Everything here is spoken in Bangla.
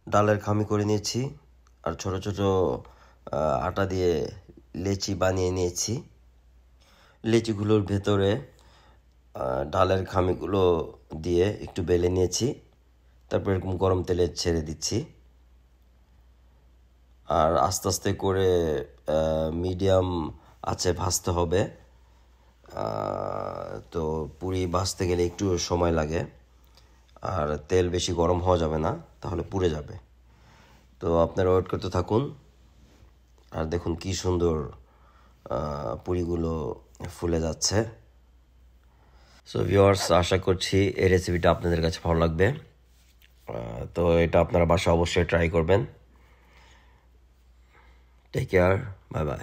ডালের খামি করে নিয়েছি আর ছোট ছোট আটা দিয়ে লেচি বানিয়ে নিয়েছি। লেচিগুলোর ভেতরে ডালের খামিগুলো দিয়ে একটু বেলে নিয়েছি, তারপর এরকম গরম তেলে ছেড়ে দিচ্ছি। আর আস্তে আস্তে করে মিডিয়াম আঁচে ভাজতে হবে। তো পুরি ভাজতে গেলে একটু সময় লাগে, আর তেল বেশি গরম হওয়া যাবে না, তাহলে পুড়ে যাবে। তো আপনারা ওয়েট করতে থাকুন। আর দেখুন কি সুন্দর পুরিগুলো ফুলে যাচ্ছে। সো ভিউয়ার্স, আশা করছি এই রেসিপিটা আপনাদের কাছে ভালো লাগবে। তো এটা আপনারা বাসায় অবশ্যই ট্রাই করবেন। Take care, bye by.